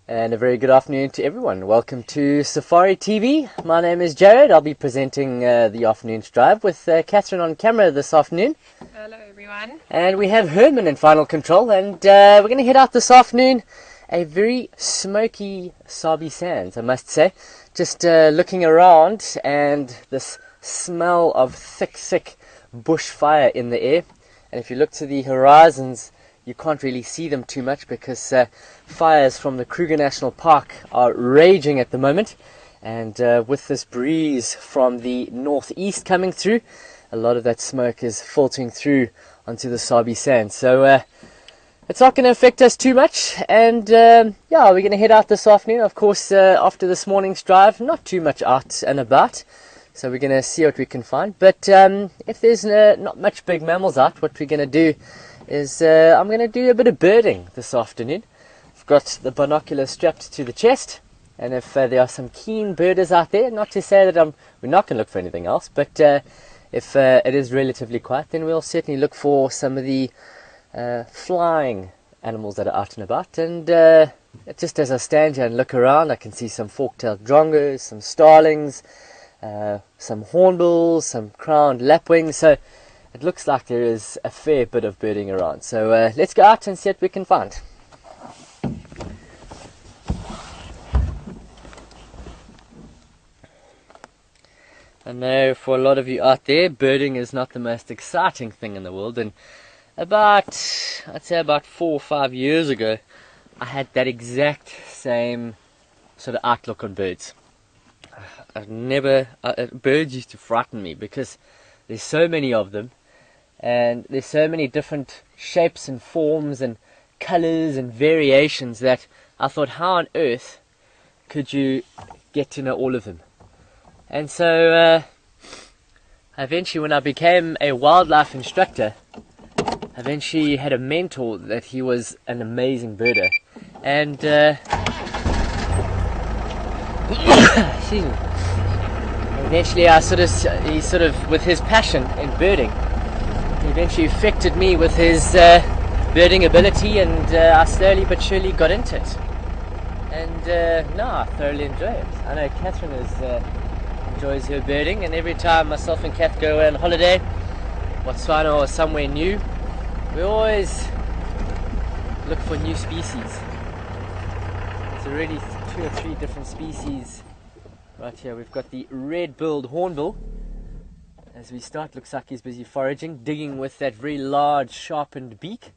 And a very good afternoon to everyone. Welcome to Safari TV. My name is Jared. I'll be presenting the afternoon's drive with Catherine on camera this afternoon. Hello everyone. And we have Herman in final control, and we're going to head out this afternoon. A very smoky Sabi Sands, I must say. Just looking around, and this smell of thick bushfire in the air. And if you look to the horizons, you can't really see them too much because fires from the Kruger National Park are raging at the moment. And with this breeze from the northeast coming through, a lot of that smoke is filtering through onto the Sabi Sands. So it's not going to affect us too much. And yeah, we're going to head out this afternoon. Of course, after this morning's drive, not too much out and about. So we're going to see what we can find. But if there's not much big mammals out, what we're going to do is I'm going to do a bit of birding this afternoon. I've got the binoculars strapped to the chest, and if there are some keen birders out there, not to say that we're not going to look for anything else, but if it is relatively quiet, then we'll certainly look for some of the flying animals that are out and about. And just as I stand here and look around, I can see some fork-tailed drongos, some starlings, some hornbills, some crowned lapwings. So it looks like there is a fair bit of birding around. So let's go out and see what we can find. I know for a lot of you out there, birding is not the most exciting thing in the world. And I'd say about 4 or 5 years ago, I had that exact same sort of outlook on birds. Birds used to frighten me because there's so many of them. And there's so many different shapes and forms and colors and variations that I thought, how on earth could you get to know all of them? And so eventually, when I became a wildlife instructor, I eventually had a mentor that he was an amazing birder. And excuse me. Eventually, he sort of, with his passion in birding, he eventually affected me with his birding ability, and I slowly but surely got into it. And no, I thoroughly enjoy it. I know Catherine enjoys her birding, and every time myself and Kath go away on holiday, Botswana or somewhere new, we always look for new species. There's already 2 or 3 different species right here. We've got the red-billed hornbill. As we start, looks like he's busy foraging, digging with that very large sharpened beak.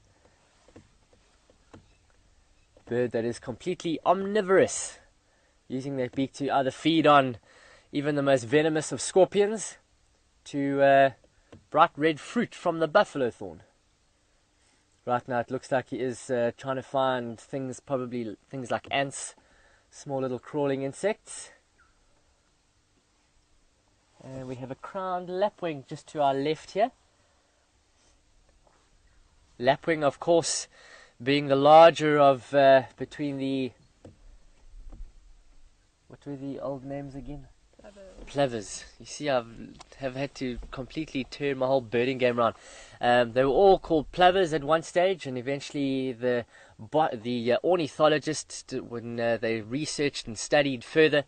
Bird that is completely omnivorous, using that beak to either feed on even the most venomous of scorpions to bright red fruit from the buffalo thorn. Right now it looks like he is trying to find things, probably things like ants, small little crawling insects. And we have a crowned lapwing just to our left here. Lapwing, of course, being the larger of between the... What were the old names again? Plovers. You see, I have had to completely turn my whole birding game around. They were all called plovers at one stage, and eventually the ornithologists, when they researched and studied further,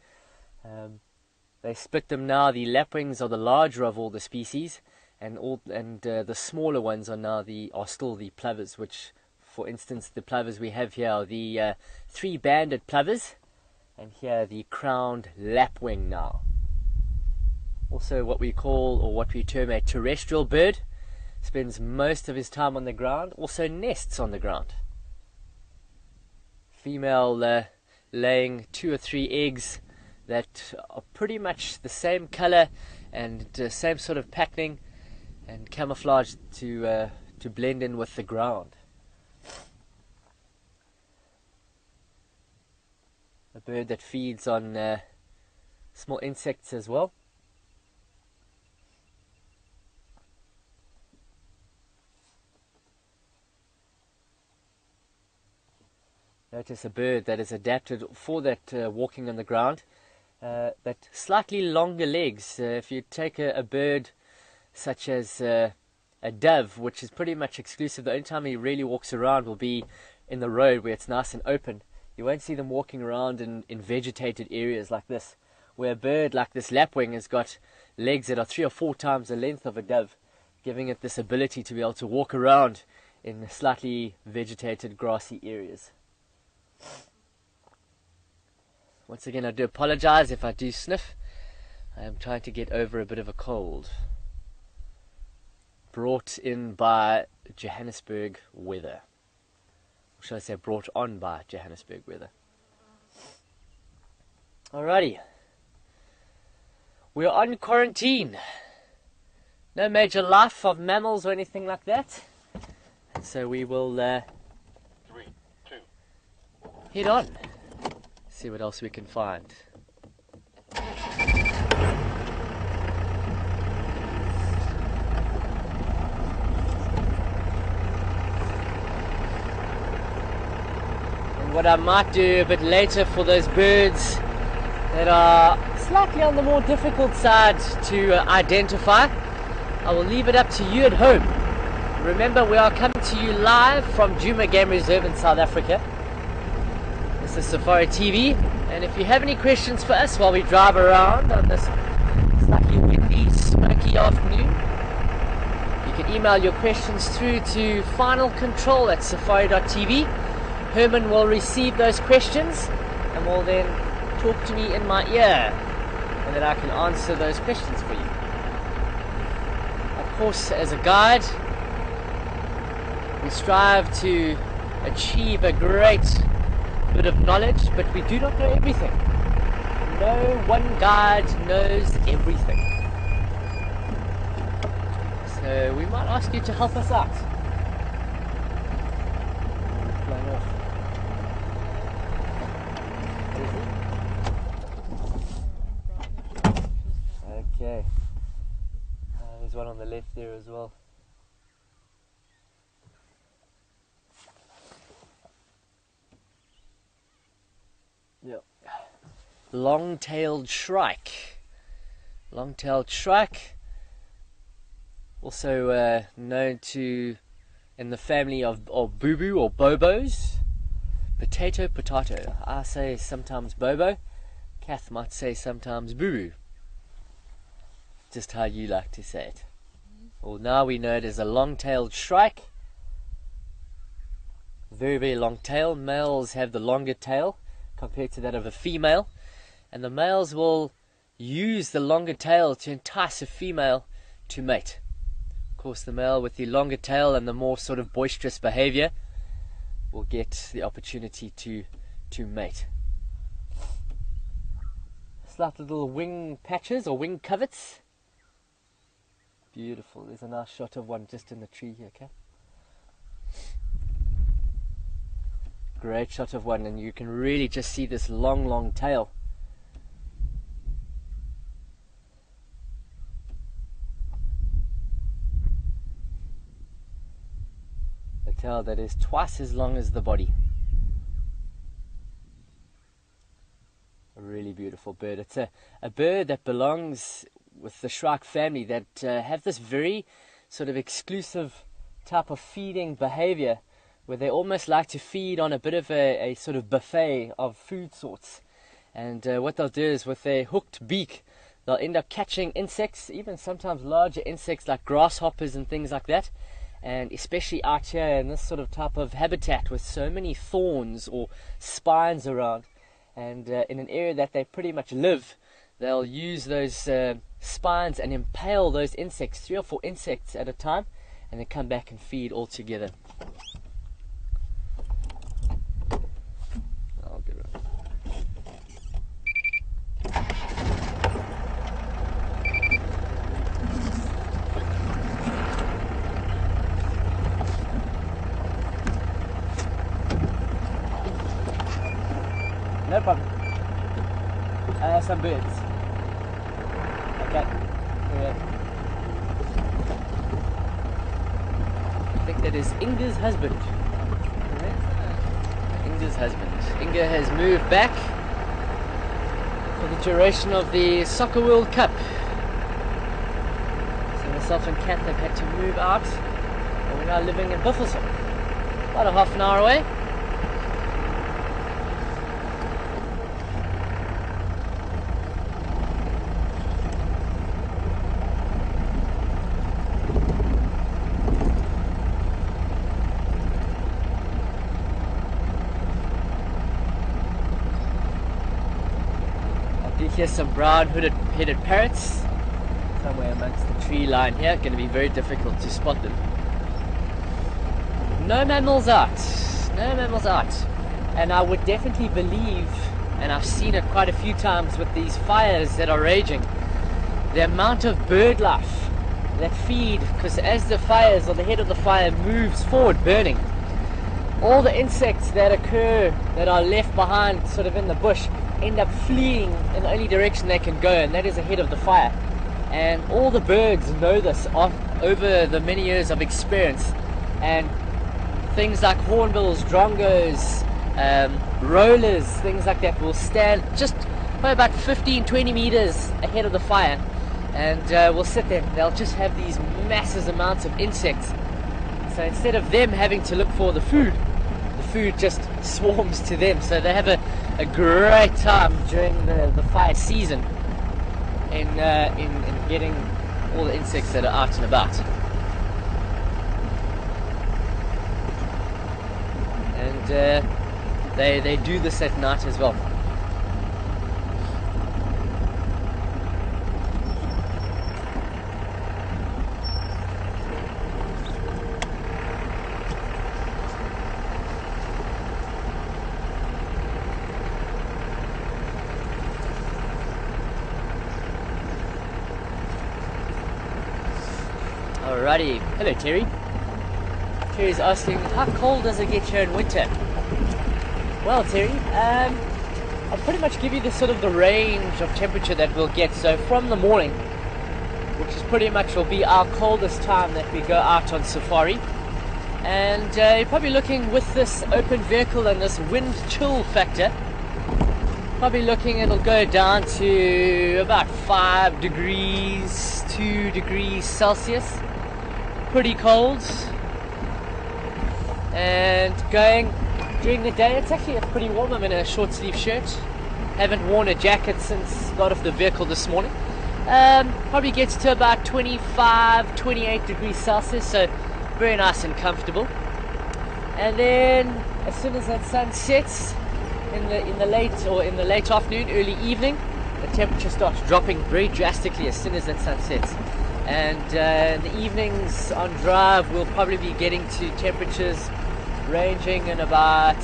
they split them now. The lapwings are the larger of all the species, and the smaller ones are still the plovers. Which, for instance, the plovers we have here are the 3-banded plovers, and here the crowned lapwing now. Also, what we call, or what we term, a terrestrial bird. Spends most of his time on the ground. Also nests on the ground. Female laying 2 or 3 eggs that are pretty much the same color and same sort of patterning and camouflage to blend in with the ground. A bird that feeds on small insects as well. Notice a bird that is adapted for that walking on the ground. That slightly longer legs. If you take a bird such as a dove, which is pretty much exclusive, the only time he really walks around will be in the road where it's nice and open. You won't see them walking around in vegetated areas like this, where a bird like this lapwing has got legs that are 3 or 4 times the length of a dove, giving it this ability to be able to walk around in slightly vegetated grassy areas. Once again, I do apologize if I do sniff. I am trying to get over a bit of a cold, brought in by Johannesburg weather. Or should I say brought on by Johannesburg weather. Alrighty. We're on quarantine. No major life of mammals or anything like that. And so we will 3, 2. head on. See what else we can find. And what I might do a bit later for those birds that are slightly on the more difficult side to identify, I will leave it up to you at home. Remember, we are coming to you live from Djuma Game Reserve in South Africa. This is Safari TV, and if you have any questions for us while we drive around on this slightly windy, smoky afternoon, you can email your questions through to finalcontrol@safari.tv. Herman will receive those questions and will then talk to me in my ear, and then I can answer those questions for you. Of course, as a guide, we strive to achieve a great bit of knowledge, but we do not know everything. No one guide knows everything. So we might ask you to help us out. Flying off. Okay. There's one on the left there as well. Yep. Long-tailed shrike. Long-tailed shrike, also known to in the family of boo-boo or bobos. Potato. I say sometimes bobo. Kath might say sometimes boo-boo. Just how you like to say it. Well, now we know it as a long-tailed shrike. Very, very long tail. Males have the longer tail compared to that of a female, and the males will use the longer tail to entice a female to mate. Of course, the male with the longer tail and the more sort of boisterous behavior will get the opportunity to mate. Slight little wing patches or wing coverts. Beautiful. There's a nice shot of one just in the tree here, okay? Great shot of one, and you can really just see this long tail. A tail that is twice as long as the body. A really beautiful bird. It's a bird that belongs with the shrike family that have this very sort of exclusive type of feeding behavior, where they almost like to feed on a bit of a sort of buffet of food sorts. And what they'll do is with their hooked beak, they'll end up catching insects, even sometimes larger insects like grasshoppers and things like that. And especially out here in this sort of type of habitat with so many thorns or spines around, and in an area that they pretty much live, they'll use those spines and impale those insects, 3 or 4 insects at a time, and then come back and feed all together. No problem. Some birds. Okay. Yeah. I think that is Inga's husband. Inga's husband. Inga has moved back for the duration of the Soccer World Cup. So myself and Kath have had to move out, and we're now living in Buffelshoek, about a half an hour away. Here's some brown headed parrots somewhere amongst the tree line here. Going to be very difficult to spot them. No mammals out. No mammals out. And I would definitely believe, and I've seen it quite a few times with these fires that are raging, the amount of bird life that feed, because as the fires or the head of the fire moves forward burning, all the insects that occur that are left behind sort of in the bush end up fleeing in the only direction they can go, and that is ahead of the fire. And all the birds know this over the many years of experience, and things like hornbills, drongos, rollers, things like that will stand just by about 15-20 meters ahead of the fire, and will sit there. They'll just have these massive amounts of insects. So instead of them having to look for the food just swarms to them. So they have a great time during the fire season in getting all the insects that are out and about. And they do this at night as well. Alrighty, hello Terry. Terry's asking, how cold does it get here in winter? Well Terry, I'll pretty much give you the sort of the range of temperature that we'll get. So from the morning, which is pretty much will be our coldest time that we go out on safari, and you're probably looking with this open vehicle and this wind chill factor, probably looking it'll go down to about 5 degrees, 2 degrees Celsius. Pretty cold. And going during the day, it's pretty warm. I'm in a short sleeve shirt. Haven't worn a jacket since got off the vehicle this morning. Probably gets to about 25, 28 degrees Celsius, so very nice and comfortable. And then as soon as that sun sets in the late afternoon, early evening, the temperature starts dropping very drastically as soon as that sun sets. And the evenings on drive we'll probably be getting to temperatures ranging in about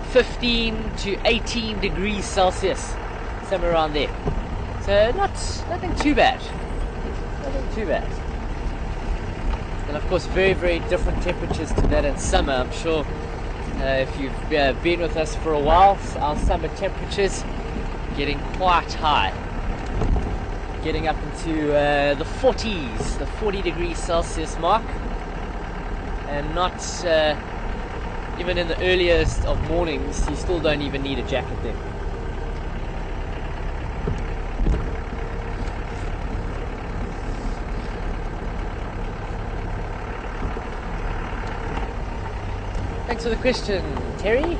15 to 18 degrees Celsius, somewhere around there. So nothing too bad. Nothing too bad. And of course very, very different temperatures to that in summer. I'm sure if you've been with us for a while, our summer temperatures getting quite high. Getting up into the 40s, the 40 degrees Celsius mark, and not even in the earliest of mornings, you still don't even need a jacket then. Thanks for the question, Terry.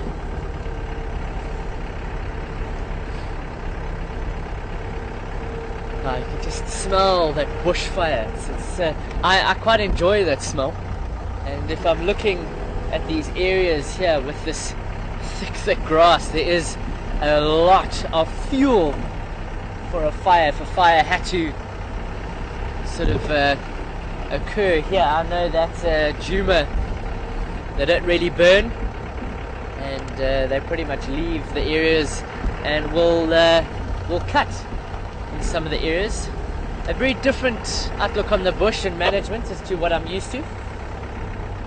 You can just smell that bushfire. I quite enjoy that smell. And if I'm looking at these areas here with this thick grass, there is a lot of fuel for a fire. If a fire had to sort of occur here, I know that Juma, they don't really burn, and they pretty much leave the areas and will cut in some of the areas. A very different outlook on the bush and management as to what I'm used to.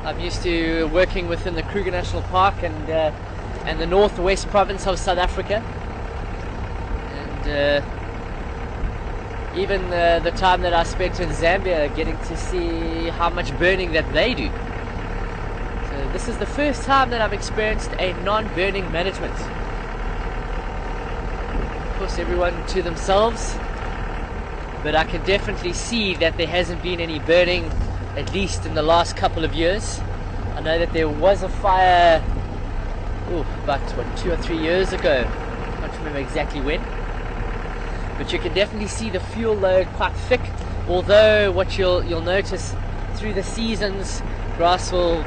I'm used to working within the Kruger National Park and the northwest province of South Africa, and even the time that I spent in Zambia getting to see how much burning that they do. So this is the first time that I've experienced a non-burning management. Of course, everyone to themselves, but I can definitely see that there hasn't been any burning, at least in the last couple of years. I know that there was a fire about 2 or 3 years ago. I can't remember exactly when, but you can definitely see the fuel load quite thick. Although what you'll notice through the seasons, grass it'll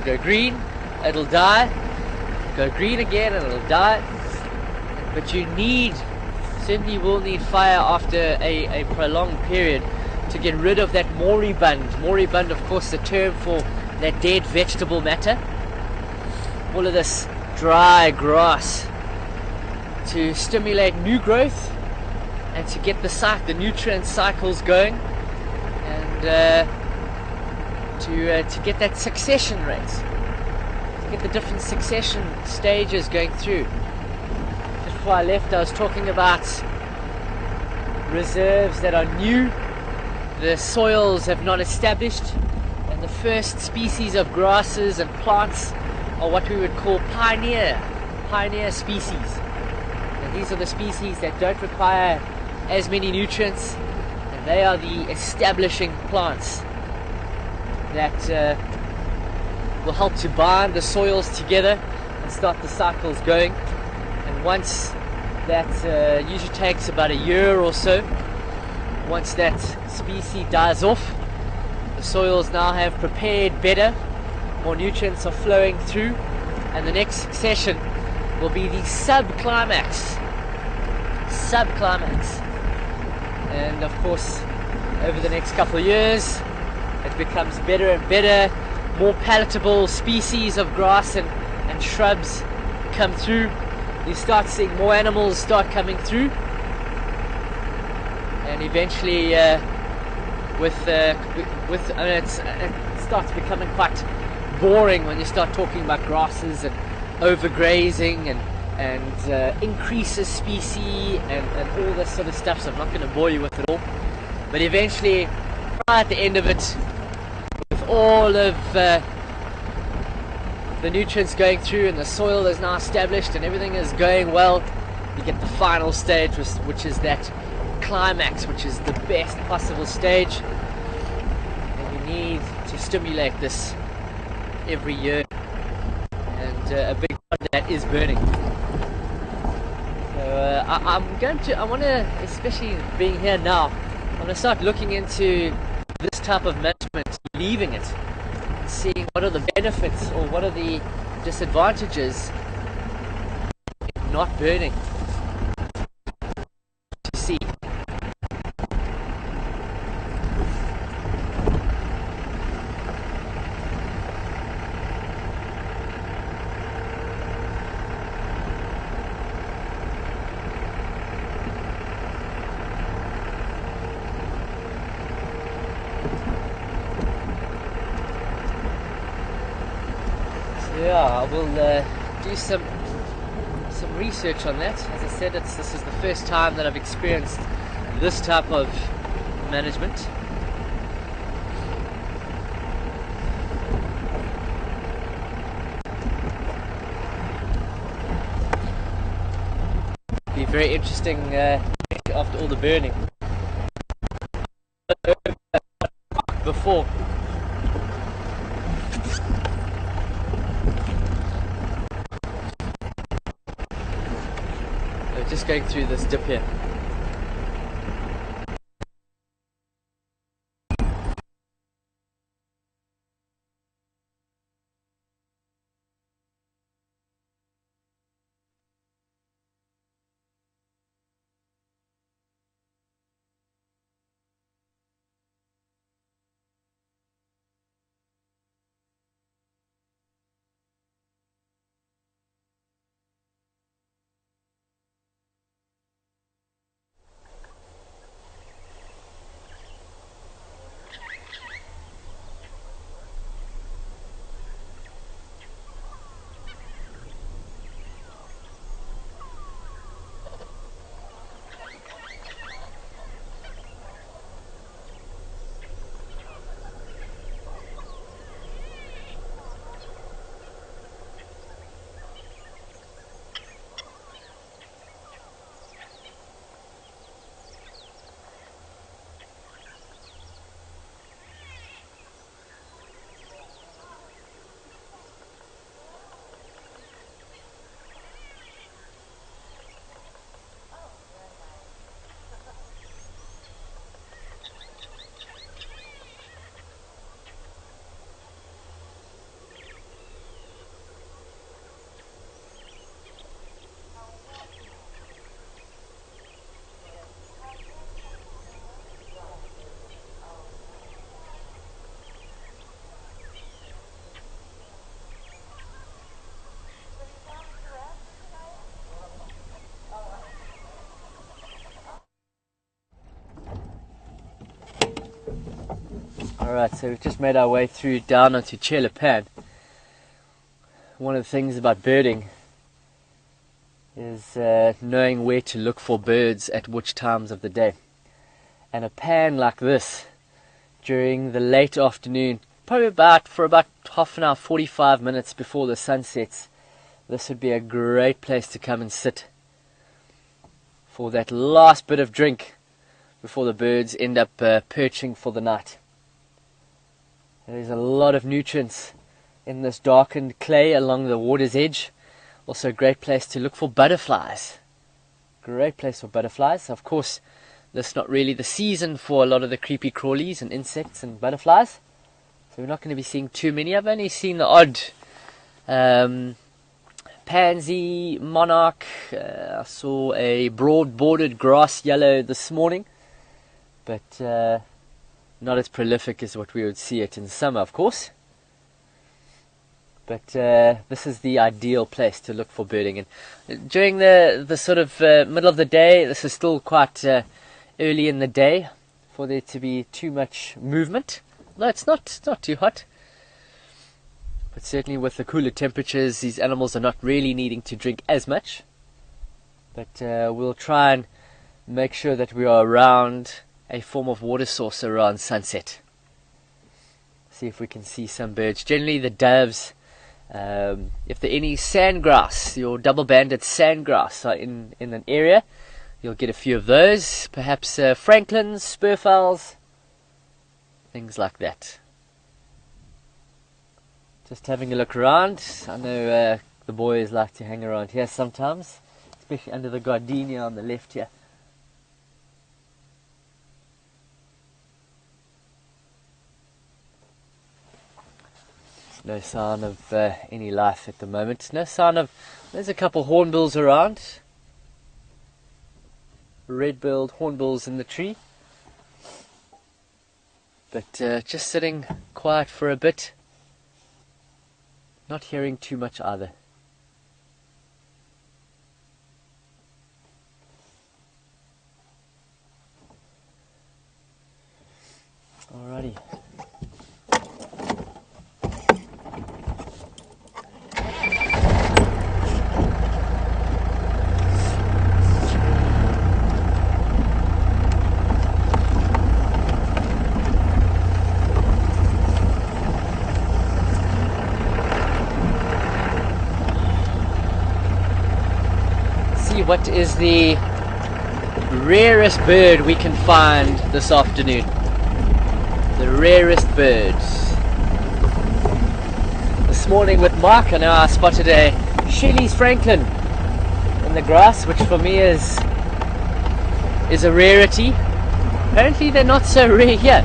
go green, it'll die, go green again, and it'll die. But you need certainly will need fire after a prolonged period to get rid of that moribund. Moribund, of course, the term for that dead vegetable matter. All of this dry grass to stimulate new growth and to get the nutrient cycles going, and to get that succession rate, to get the different succession stages going through. Just before I left, I was talking about reserves that are new, the soils have not established, and the first species of grasses and plants are what we would call pioneer species. And these are the species that don't require as many nutrients, and they are the establishing plants that will help to bind the soils together and start the cycles going. And once that usually takes about a year or so, once that species dies off, the soils now have prepared better, more nutrients are flowing through, and the next succession will be the subclimax. And of course, over the next couple of years, it becomes better and better, more palatable species of grass and shrubs come through. You start seeing more animals start coming through, and eventually it starts becoming quite boring when you start talking about grasses and overgrazing and increases species and all this sort of stuff, so I'm not going to bore you with it all. But eventually, right at the end of it, with all of the nutrients going through and the soil is now established and everything is going well, you get the final stage, which is that climax, which is the best possible stage, and you need to stimulate this every year, and a big part of that is burning. So I want to, especially being here now, I'm going to start looking into this type of management, leaving it, seeing what are the benefits or what are the disadvantages in not burning, to see. Yeah, I will do some research on that. As I said, this is the first time that I've experienced this type of management. Be very interesting after all the burning. Before. Just going through this dip here. Alright, so we've just made our way through down onto Pan. One of the things about birding is knowing where to look for birds at which times of the day. And a pan like this during the late afternoon, probably for about half an hour, 45 minutes before the sun sets, this would be a great place to come and sit for that last bit of drink before the birds end up perching for the night. There's a lot of nutrients in this darkened clay along the water's edge. Also a great place to look for butterflies. Great place for butterflies. Of course, this is not really the season for a lot of the creepy crawlies and insects and butterflies. So we're not going to be seeing too many. I've only seen the odd pansy, monarch. I saw a broad-bordered grass yellow this morning. But not as prolific as what we would see it in summer, of course. But this is the ideal place to look for birding. And during the sort of middle of the day, this is still quite early in the day for there to be too much movement. No, it's not too hot. But certainly with the cooler temperatures, these animals are not really needing to drink as much. But we'll try and make sure that we are around a form of water source around sunset. See if we can see some birds. Generally the doves, if there are any sandgrass, your double-banded sandgrass are in an area, you'll get a few of those. Perhaps francolins, spurfowls, things like that. Just having a look around. I know the boys like to hang around here sometimes, especially under the gardenia on the left here. No sign of any life at the moment. No sign of... There's a couple hornbills around. Red-billed hornbills in the tree. But just sitting quiet for a bit. Not hearing too much either. Alrighty. What is the rarest bird we can find this afternoon? The rarest birds. This morning with Mark, I know I spotted a Shelley's Franklin in the grass, which for me is a rarity. Apparently they're not so rare here.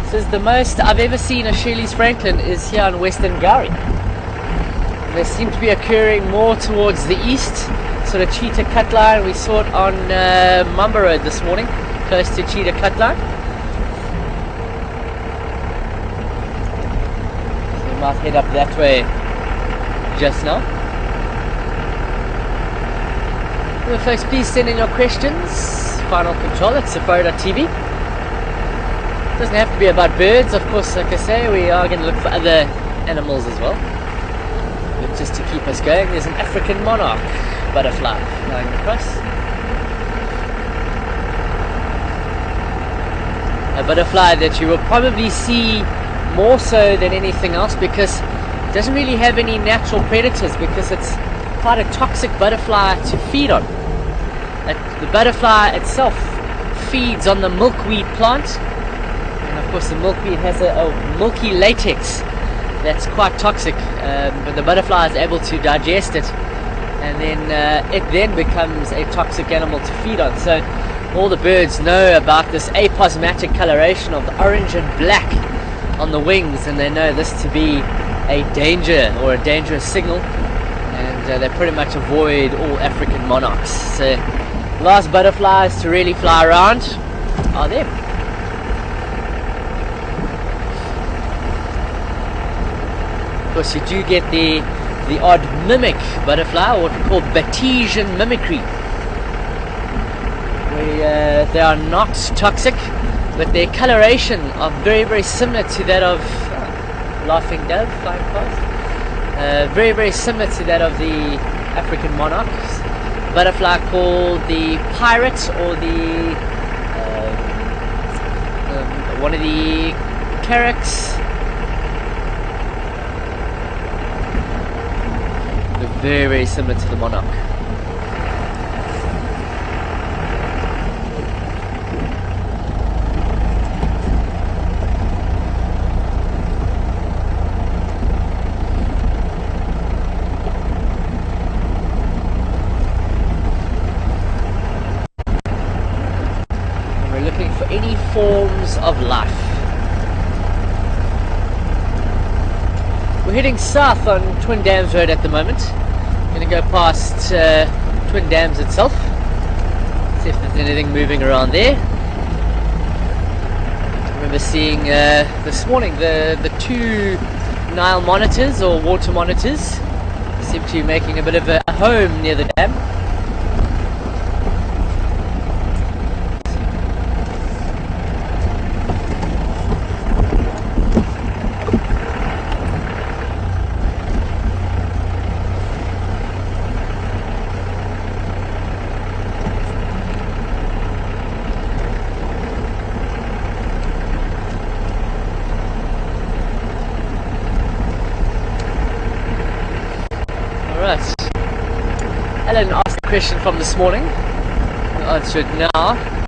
This is the most I've ever seen a Shelley's Franklin is here on Western Gowrie. They seem to be occurring more towards the east. Sort of Cheetah Cutline. We saw it on Mamba Road this morning, close to Cheetah Cutline. So we might head up that way just now. Well, folks, please send in your questions. Final Control at safari.tv. Doesn't have to be about birds, of course. Like I say, we are going to look for other animals as well. But just to keep us going, there's an African monarch butterfly flying across. A butterfly that you will probably see more so than anything else because it doesn't really have any natural predators, because it's quite a toxic butterfly to feed on. The butterfly itself feeds on the milkweed plant, and of course the milkweed has a milky latex that's quite toxic, but the butterfly is able to digest it, and then it then becomes a toxic animal to feed on. So all the birds know about this aposematic coloration of the orange and black on the wings, and they know this to be a danger or a dangerous signal, and they pretty much avoid all African monarchs. So last butterflies to really fly around are them. Of course, you do get the odd mimic butterfly, or what we call Batesian mimicry, where they are not toxic, but their coloration are very similar to that of laughing dove flying past. Very similar to that of the African monarchs. Butterfly called the pirate, or the one of the carracks. They're very similar to the monarch. For any forms of life. We're heading south on Twin Dams Road at the moment. Going to go past Twin Dams itself, see if there's anything moving around there. I remember seeing this morning the two Nile monitors, or water monitors, seem to be making a bit of a home near the dam. Alan asked a question from this morning. I'll answer it now.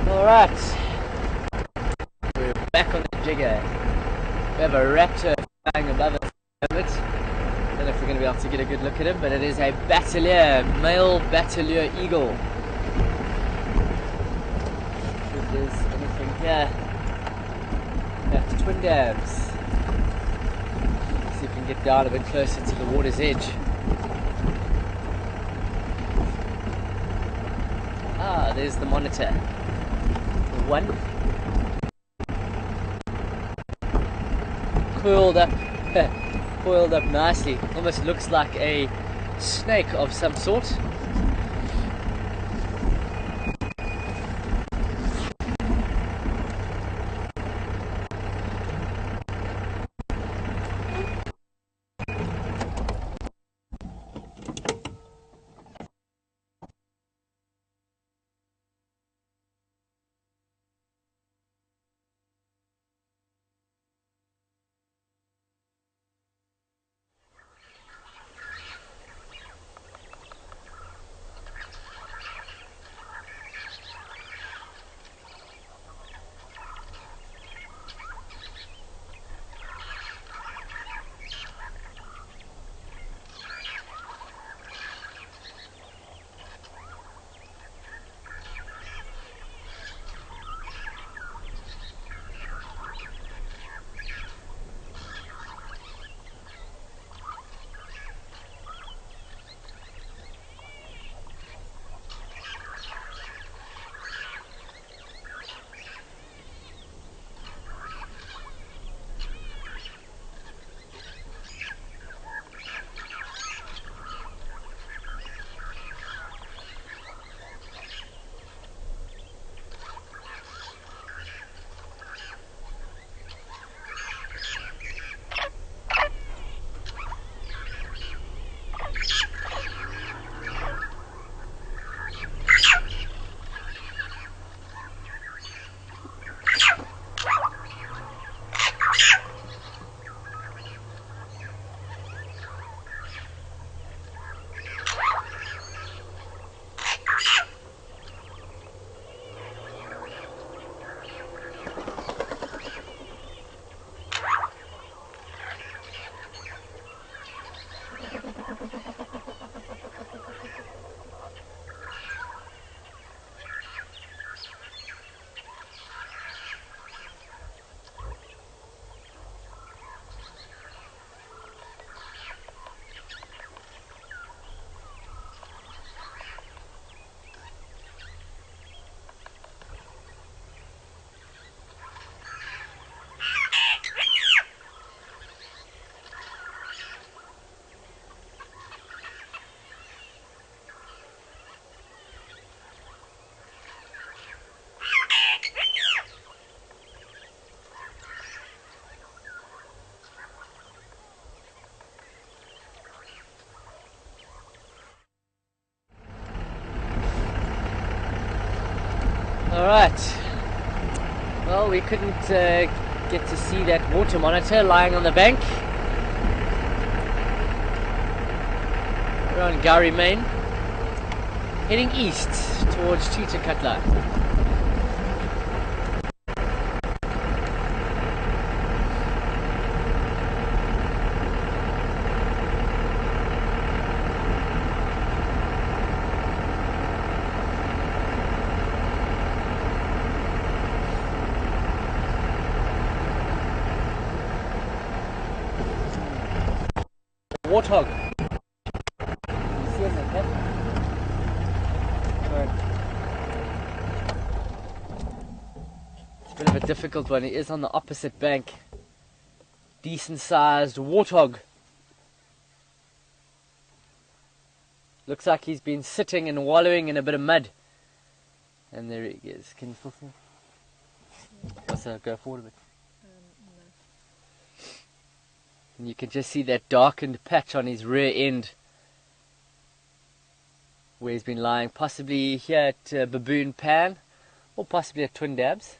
Alright, we're back on the jigger. We have a raptor flying above us at the moment. I don't know if we're going to be able to get a good look at him, but it is a Batelier, male Batelier eagle. If there's anything here at Twin Dams. See if we can get down a bit closer to the water's edge. Ah, there's the monitor. One curled up Coiled up nicely. Almost looks like a snake of some sort. Alright, well, we couldn't get to see that water monitor lying on the bank. We're on Gowrie Main, heading east towards Chitakatla. Warthog. See him, okay? It's a bit of a difficult one. He is on the opposite bank. Decent sized warthog. Looks like he's been sitting and wallowing in a bit of mud. And there he is. Can you still see him? What's that? Go forward a bit. And you can just see that darkened patch on his rear end where he's been lying, possibly here at Baboon Pan or possibly at Twin Dabs.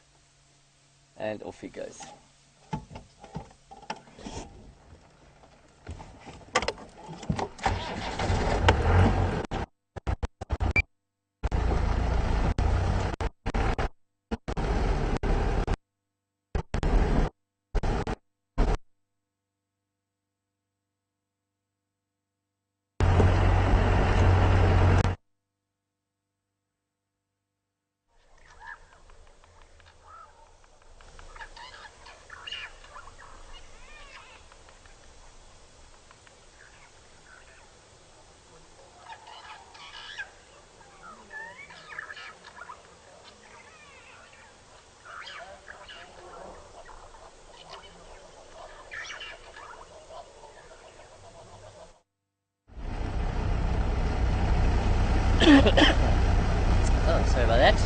And off he goes. Sorry about that.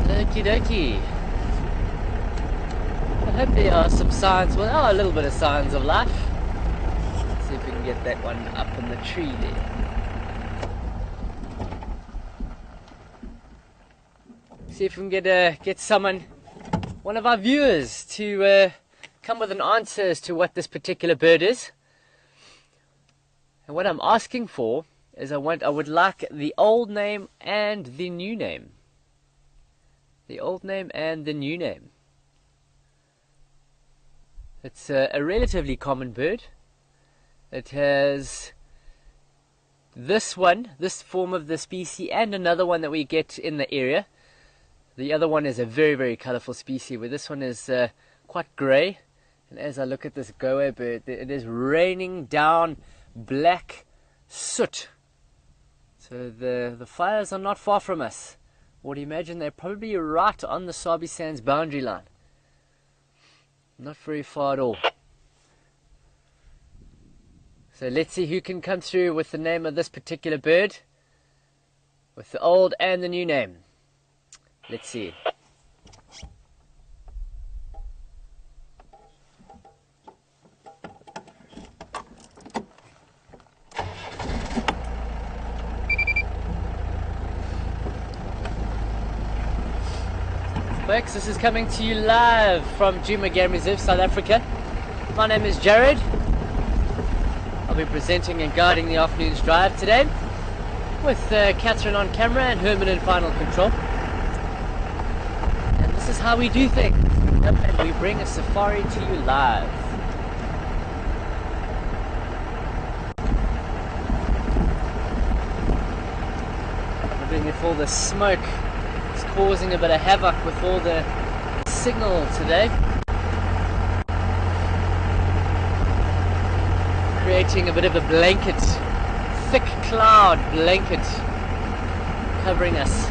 Okie dokie. I hope there are some signs, well, a little bit of signs of life. Let's see if we can get that one up in the tree there. See if we can get someone, one of our viewers, to come with an answer as to what this particular bird is. And what I'm asking for is I would like the old name and the new name. The old name and the new name. It's a relatively common bird. It has this form of the species, and another one that we get in the area. The other one is a very, very colourful species, where this one is quite grey. And as I look at this go-away bird, it is raining down black soot. So the fires are not far from us. I would imagine they're probably right on the Sabi Sands boundary line. Not very far at all. So let's see who can come through with the name of this particular bird, with the old and the new name. Let's see. Folks, this is coming to you live from Djuma Game Reserve, South Africa. My name is Jared. I'll be presenting and guiding the afternoon's drive today with Catherine on camera and Herman in final control. And this is how we do things. And we bring a safari to you live. Wondering if all the smoke is causing a bit of havoc with all the signal today. Creating a bit of a blanket, thick cloud blanket covering us.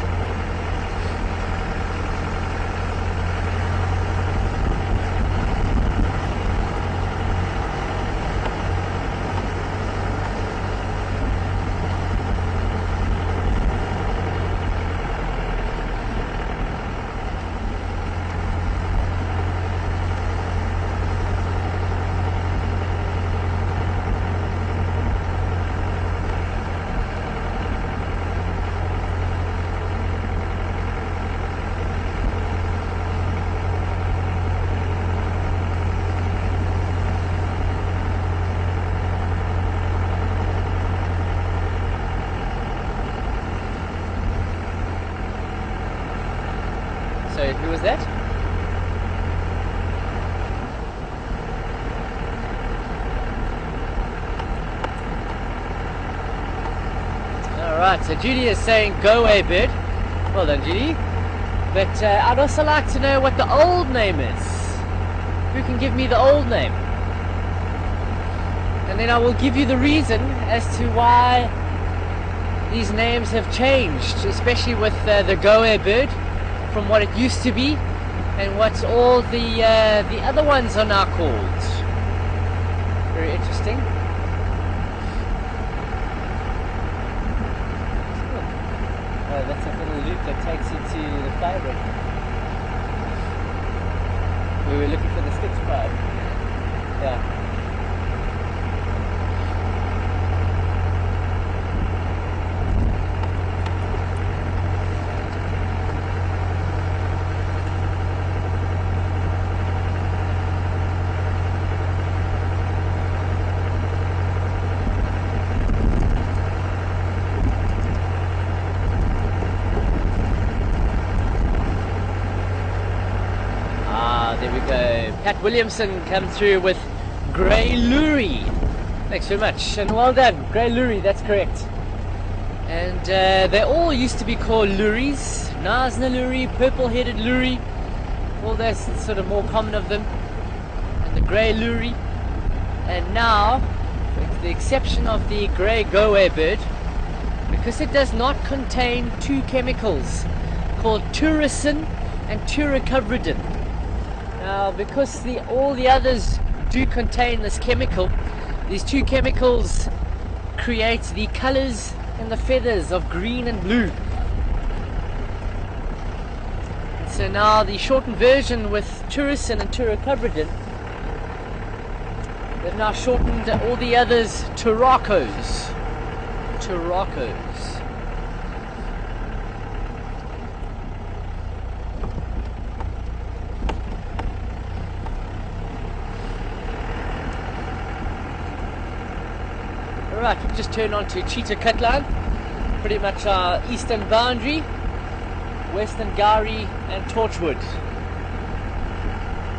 So who was that? Alright, so Judy is saying go away bird. Well done, Judy. But I'd also like to know what the old name is. Who can give me the old name? And then I will give you the reason as to why these names have changed, especially with the go-away bird, from what it used to be and what all the other ones are now called. Very interesting. Oh, that's a little loop that takes you to the fabric. We were looking for the sticks tribe. Yeah. There we go. Pat Williamson come through with Grey Lurie. Thanks very much, and well done. Grey Lurie, that's correct. And they all used to be called Luries. Nasna Lurie, purple-headed Lurie, all those sort of more common of them. And the Grey Lurie. And now, with the exception of the grey go-away bird, because it does not contain two chemicals called tyrosine and tyrocovridin. Now, because all the others do contain this chemical, these two chemicals recreate the colors and the feathers of green and blue. So now the shortened version with Tourison and Turocobridin, they've now shortened all the others to Racos. Alright, we've just turned on to Cheetah Cutline, pretty much our eastern boundary, Western Gowrie and Torchwood.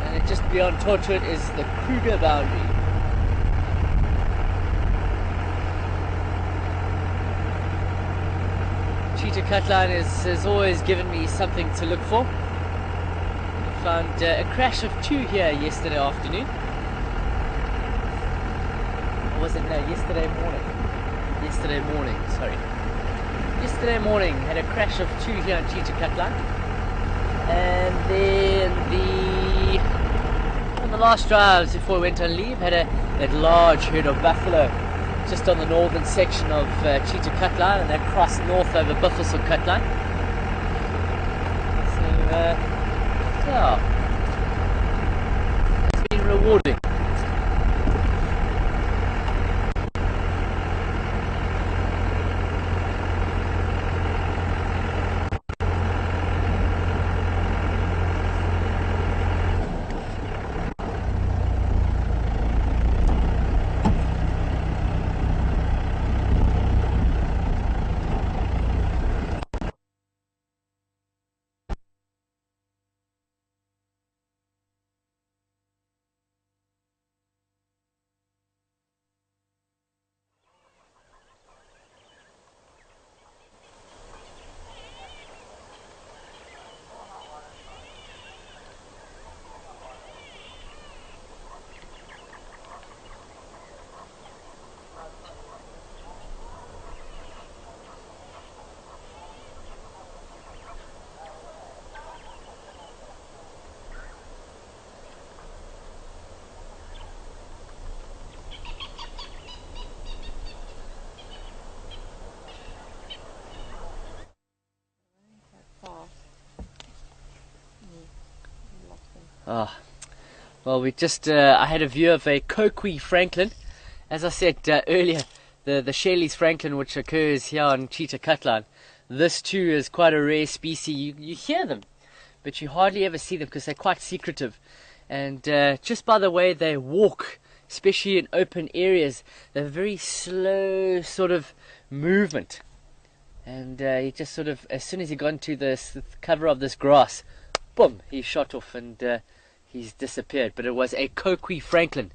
And just beyond Torchwood is the Kruger boundary. Cheetah Cutline has always given me something to look for. I found a crash of 2 here yesterday afternoon. Wasn't no, yesterday morning had a crash of 2 here on Cheetah Cutline, and then on the last drives before we went on leave had that large herd of buffalo just on the northern section of Cheetah Cutline, and they crossed north over Buffelshoek Cutline. So yeah, it's been rewarding. Ah, well, we just I had a view of a Kokwe Franklin. As I said earlier, the Shelley's Franklin, which occurs here on Cheetah Cutline, this too is quite a rare species. You hear them, but you hardly ever see them because they're quite secretive. And just by the way they walk, especially in open areas, they're very slow sort of movement. And he just sort of, as soon as he got into the cover of this grass, boom, he shot off and he's disappeared. But it was a Kokwe Franklin.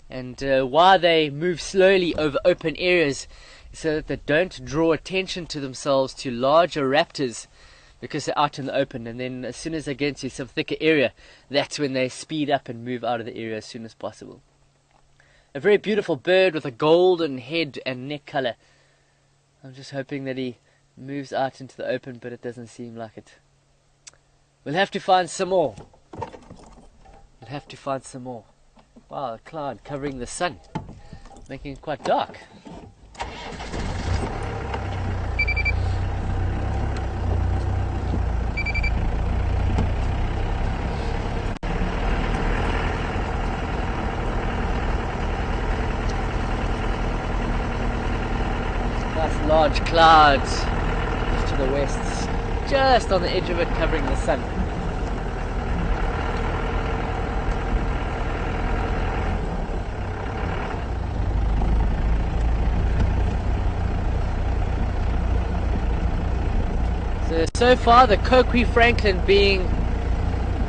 And why they move slowly over open areas so that they don't draw attention to themselves to larger raptors, because they're out in the open, and then as soon as they get into some thicker area, that's when they speed up and move out of the area as soon as possible. A very beautiful bird with a golden head and neck color. I'm just hoping that he moves out into the open, but it doesn't seem like it. We'll have to find some more. Wow, a cloud covering the sun, making it quite dark. Nice large clouds to the west, just on the edge of it, covering the sun. So far, the Kokwe Franklin being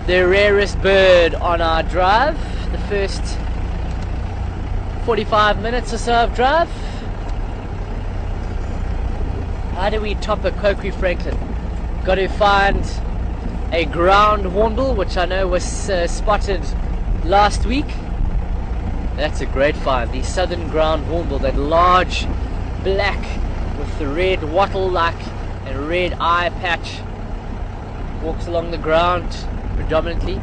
the rarest bird on our drive, the first 45 minutes or so of drive. How do we top a Kokwe Franklin? Got to find a ground hornbill, which I know was spotted last week. That's a great find, the southern ground hornbill, that large black with the red wattle-like and red eye patch, walks along the ground predominantly.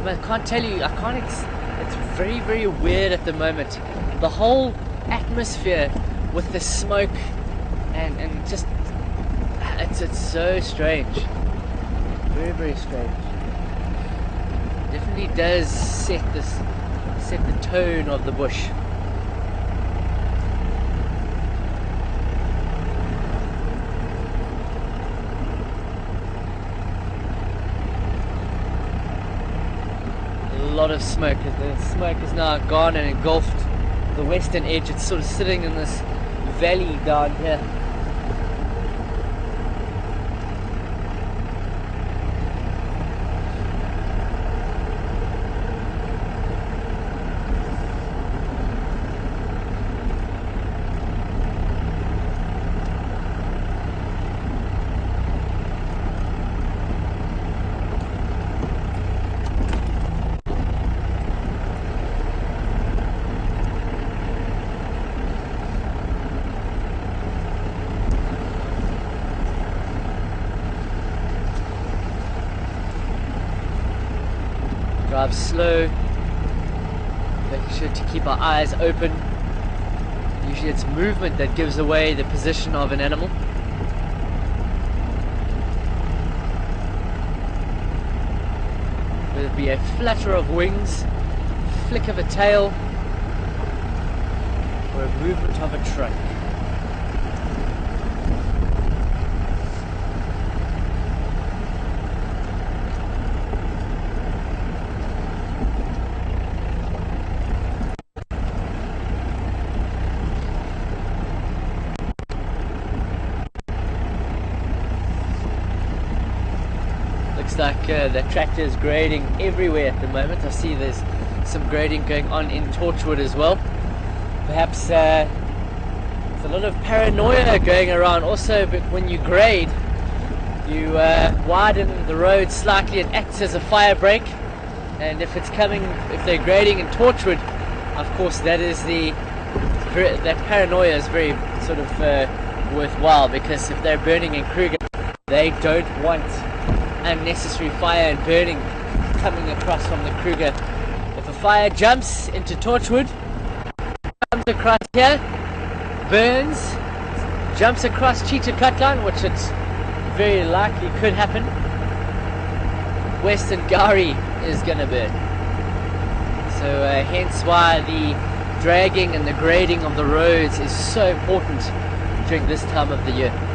I can't tell you, it's very, very weird at the moment. The whole atmosphere with the smoke and just, it's so strange. Very, very strange. Definitely does set the tone of the bush. A lot of smoke. The smoke is now gone and engulfed the western edge. It's sort of sitting in this valley down here. Drive slow, making sure to keep our eyes open. Usually it's movement that gives away the position of an animal. Whether it be a flutter of wings, flick of a tail, or a movement of a trunk. Looks like the tractor is grading everywhere at the moment. I see there's some grading going on in Torchwood as well. Perhaps there's a lot of paranoia going around also, but when you grade, you widen the road slightly. It acts as a fire break, and if they're grading in Torchwood, of course that paranoia is very sort of worthwhile, because if they're burning in Kruger, they don't want unnecessary fire and burning coming across from the Kruger. If a fire jumps into Torchwood, comes across here, burns, jumps across Cheetah Cutline, which it's very likely could happen, Western Gowrie is going to burn. So hence why the dragging and the grading of the roads is so important during this time of the year.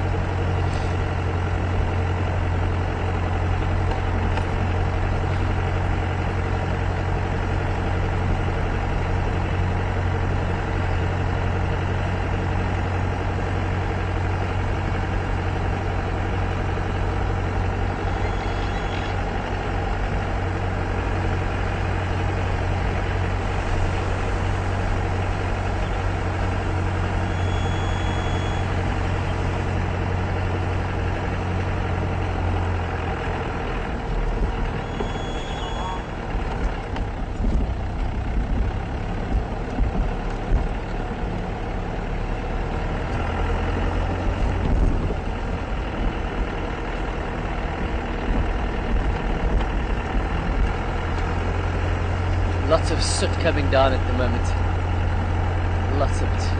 Lots of soot coming down at the moment. Lots of it.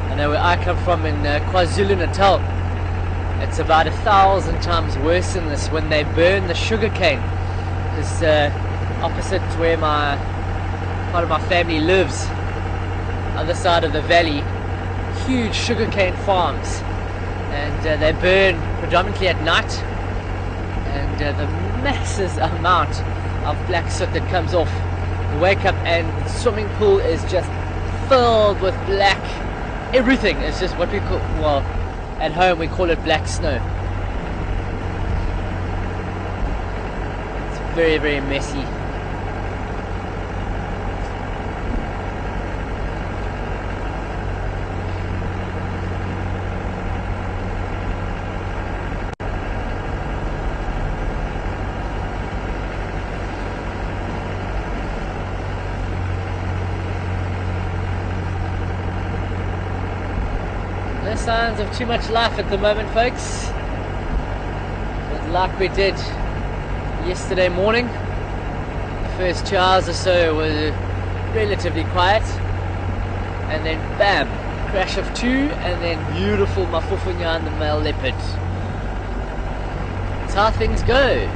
I know where I come from in KwaZulu-Natal, it's about 1,000 times worse than this when they burn the sugar cane. It's opposite where part of my family lives, other side of the valley, huge sugarcane farms, and they burn predominantly at night, and the massive amount of black soot that comes off. You wake up and the swimming pool is just filled with black. Everything is just what we call, well, at home we call it black snow. It's very, very messy. No signs of too much life at the moment, folks. But like we did yesterday morning, first 2 hours or so were relatively quiet, and then bam, crash of 2, and then beautiful mafufunya and the male leopard. That's how things go.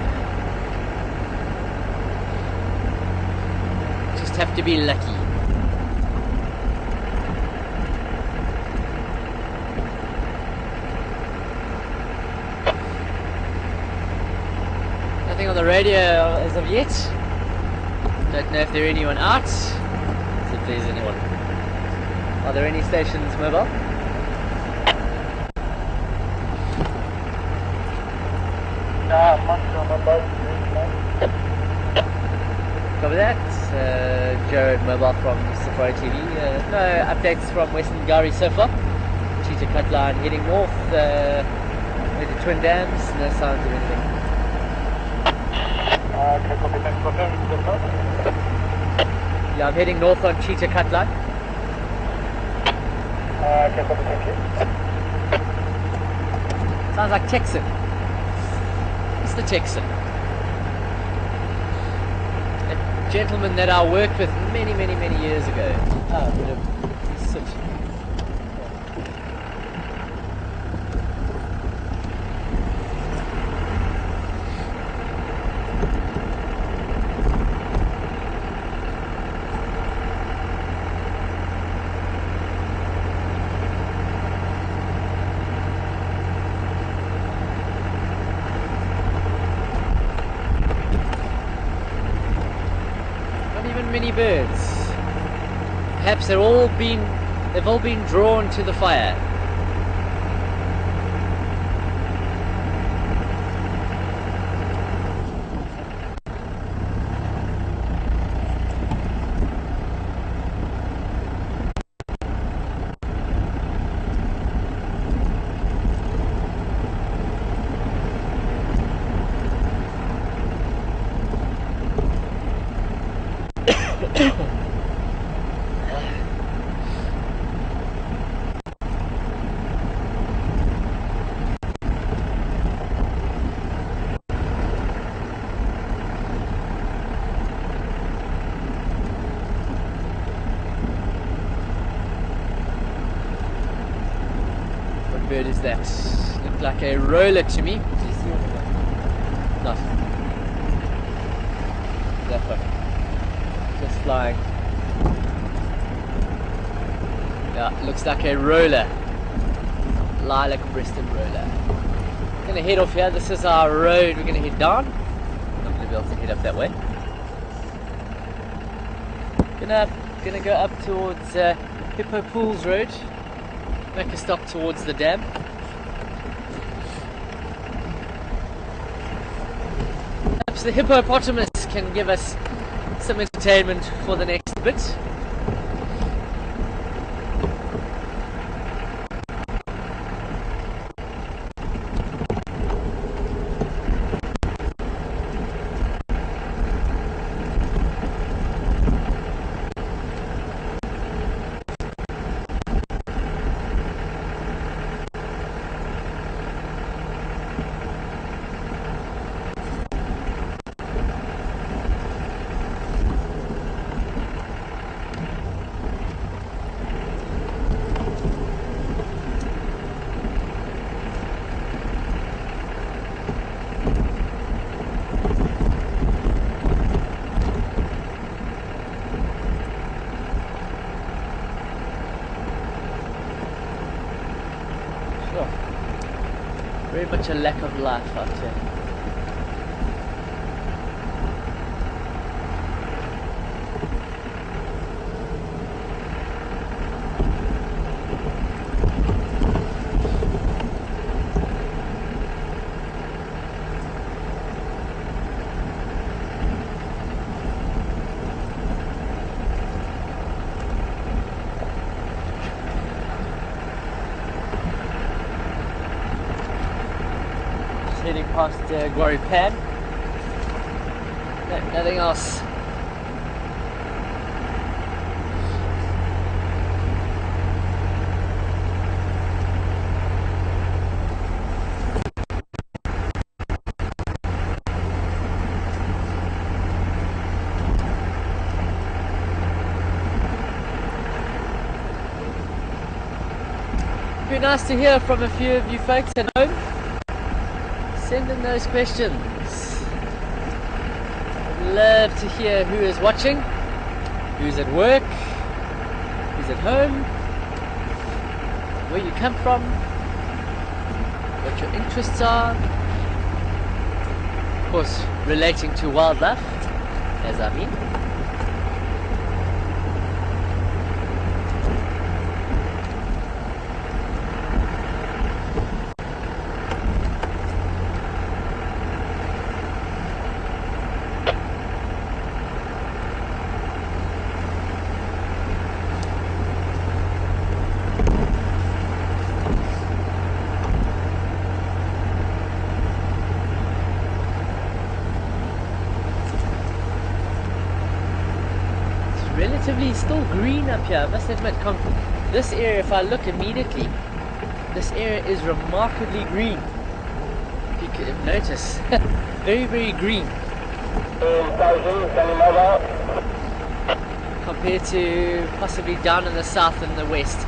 Just have to be lucky. Nothing on the radio as of yet. Don't know if there's anyone out. If there's anyone. Are there any stations mobile? Copy that. Jared Mobile from Safari TV. No updates from Western Gari so far. Cheetah Cut Line heading north with the Twin Dams. No signs of anything. Yeah, I'm heading north on Cheetah Cut Line. Sounds like Texan. It's the Texan. A gentleman that I worked with many years ago. Oh, a bit of soot. Many birds. Perhaps they've all been drawn to the fire. Bird is that? Looked like a roller to me. Not that one. Just flying. Yeah, looks like a roller. Lilac-breasted roller. We're gonna head off here. This is our road. We're gonna head down. I'm gonna be able to head up that way. Gonna go up towards Hippo Pools Road. Make a stop towards the dam. Perhaps the hippopotamus can give us some entertainment for the next bit. Very much a lack of life out here. Heading past Guari Pan. No, nothing else. be nice to hear from a few of you folks at home. Send in those questions. I'd love to hear who is watching, who's at work, who's at home, where you come from, what your interests are. Of course, relating to wildlife, as I mean. Relatively still green up here, I must admit. This area, if I look immediately, this area is remarkably green. If you could notice, very, very green. Compared to possibly down in the south and the west.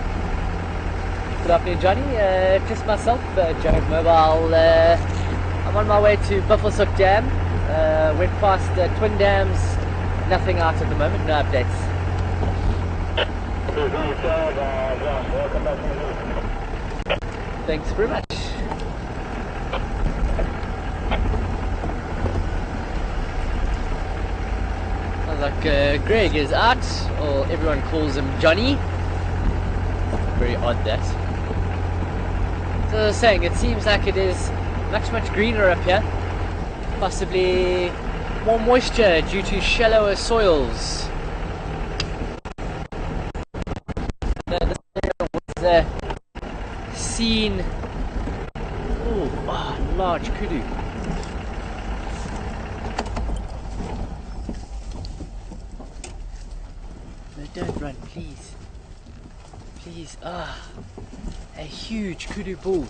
Good afternoon, Johnny. Just myself, Joe Mobile. I'm on my way to Buffelshoek Dam. Went past Twin Dams. Nothing out at the moment, no updates. Thanks very much. Sounds like Greg is out, or everyone calls him Johnny. Very odd that. So I was saying, it seems like it is much, much greener up here. Possibly more moisture due to shallower soils. This area was seen. Oh, large kudu. No, don't run, please. Please. A huge kudu bull.